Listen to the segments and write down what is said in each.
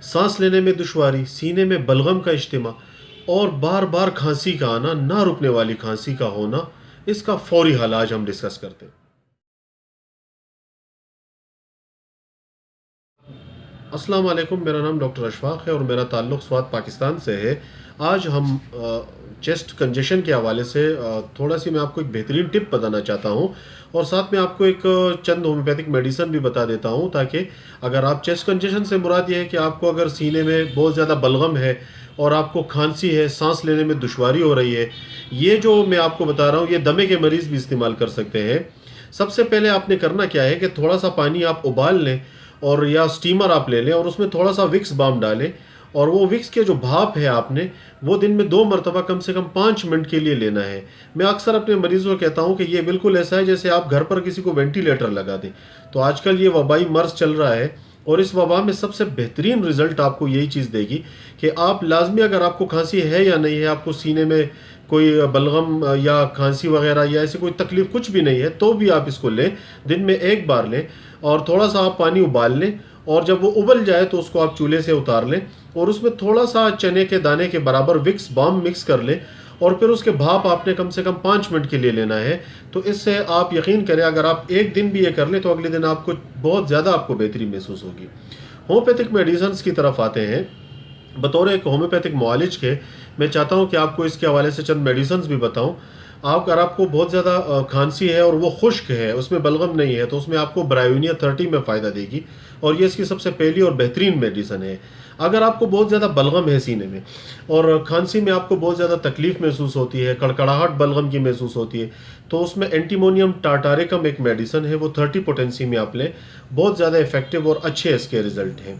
सांस लेने में दुश्वारी, सीने में बलगम का इज्तिमा और बार बार खांसी का आना, ना रुकने वाली खांसी का होना, इसका फौरी हल आज हम डिस्कस करते हैं। अस्सलाम वालेकुम, मेरा नाम डॉक्टर अशफाक है और मेरा ताल्लुक़ स्वात पाकिस्तान से है। आज हम चेस्ट कंजेशन के हवाले से थोड़ा सी मैं आपको एक बेहतरीन टिप बताना चाहता हूँ और साथ में आपको एक चंद होम्योपैथिक मेडिसन भी बता देता हूँ, ताकि अगर आप चेस्ट कंजेशन से मुराद ये है कि आपको अगर सीने में बहुत ज़्यादा बलगम है और आपको खांसी है, सांस लेने में दुश्वारी हो रही है, ये जो मैं आपको बता रहा हूँ ये दमे के मरीज़ भी इस्तेमाल कर सकते हैं। सबसे पहले आपने करना क्या है कि थोड़ा सा पानी आप उबाल लें और या स्टीमर आप ले लें और उसमें थोड़ा सा विक्स बाम डालें और वो विक्स के जो भाप है आपने वो दिन में 2 मरतबा कम से कम 5 मिनट के लिए लेना है। मैं अक्सर अपने मरीज़ों को कहता हूँ कि ये बिल्कुल ऐसा है जैसे आप घर पर किसी को वेंटिलेटर लगा दें। तो आजकल ये वबाई मर्ज़ चल रहा है और इस वबा में सबसे बेहतरीन रिज़ल्ट आपको यही चीज़ देगी कि आप लाजमी, अगर आपको खांसी है या नहीं है, आपको सीने में कोई बलगम या खांसी वगैरह या ऐसी कोई तकलीफ़ कुछ भी नहीं है, तो भी आप इसको लें, दिन में 1 बार लें और थोड़ा सा आप पानी उबाल लें और जब वो उबल जाए तो उसको आप चूल्हे से उतार लें और उसमें थोड़ा सा चने के दाने के बराबर विक्स बाम मिक्स कर लें और फिर उसके भाप आपने कम से कम 5 मिनट के लिए लेना है। तो इससे आप यकीन करें, अगर आप एक दिन भी ये कर लें तो अगले दिन आपको बहुत ज़्यादा आपको बेहतरी महसूस होगी। होम्योपैथिक मेडिसिन की तरफ आते हैं। बतौर एक होम्योपैथिक मुआलिज के मैं चाहता हूँ कि आपको इसके हवाले से चंद मेडिसिन भी बताऊँ। आप अगर आपको बहुत ज़्यादा खांसी है और वो खुश्क है, उसमें बलगम नहीं है, तो उसमें आपको ब्रायोनिया 30 में फ़ायदा देगी और ये इसकी सबसे पहली और बेहतरीन मेडिसन है। अगर आपको बहुत ज़्यादा बलगम है सीने में और खांसी में आपको बहुत ज़्यादा तकलीफ़ महसूस होती है, कड़कड़ाहट बलगम की महसूस होती है, तो उसमें एंटीमोनियम टार्टारिकम एक मेडिसन है, वो 30 पोटेंसी में आप लें। बहुत ज़्यादा इफेक्टिव और अच्छे इसके रिज़ल्ट हैं।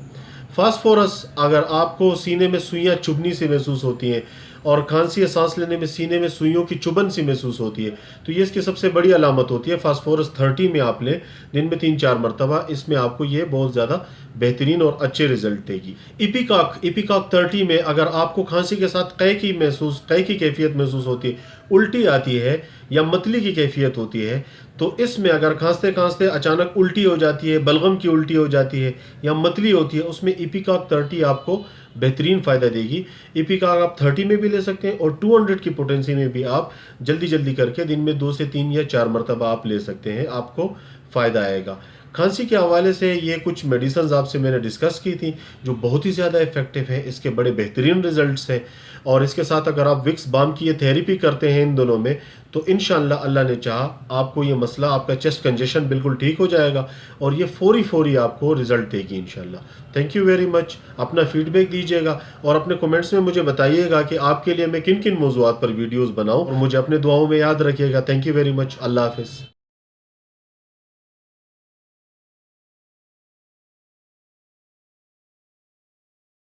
फास्फोरस, अगर आपको सीने में सुइयाँ चुभनी सी महसूस होती हैं और खांसी या सांस लेने में सीने में सुइयों की चुभन सी महसूस होती है, तो ये इसकी सबसे बड़ी अलामत होती है। फास्फोरस 30 में आप लें, दिन में 3-4 मरतबा, इसमें आपको ये बहुत ज़्यादा बेहतरीन और अच्छे रिजल्ट देगी। इपिकॉक 30 में अगर आपको खांसी के साथ कै की कैफियत महसूस होती है, उल्टी आती है या मतली की कैफियत होती है, तो इसमें अगर खांसते खांसते अचानक उल्टी हो जाती है, बलगम की उल्टी हो जाती है या मतली होती है, उसमें इपिकॉक 30 आपको बेहतरीन फ़ायदा देगी। इपिकॉक आप 30 में भी ले सकते हैं और 200 की पोटेंसी में भी आप जल्दी जल्दी करके दिन में 2 से 3 या 4 मरतबा आप ले सकते हैं, आपको फ़ायदा आएगा। खांसी के हवाले से ये कुछ मेडिसिन आपसे मैंने डिस्कस की थी जो बहुत ही ज़्यादा इफेक्टिव है, इसके बड़े बेहतरीन रिजल्ट्स हैं और इसके साथ अगर आप विक्स बाम की ये थेरेपी करते हैं इन दोनों में, तो इंशाअल्लाह अल्लाह ने चाहा आपको ये मसला, आपका चेस्ट कंजेशन बिल्कुल ठीक हो जाएगा और ये फौरी आपको रिजल्ट देगी इंशाअल्लाह। Thank you very much. अपना फीडबैक दीजिएगा और अपने कमेंट्स में मुझे बताइएगा कि आपके लिए मैं किन किन मौज़ूआत पर वीडियोज़ बनाऊँ और मुझे अपने दुआओं में याद रखिएगा। Thank you very much. अल्लाह हाफ़िज़।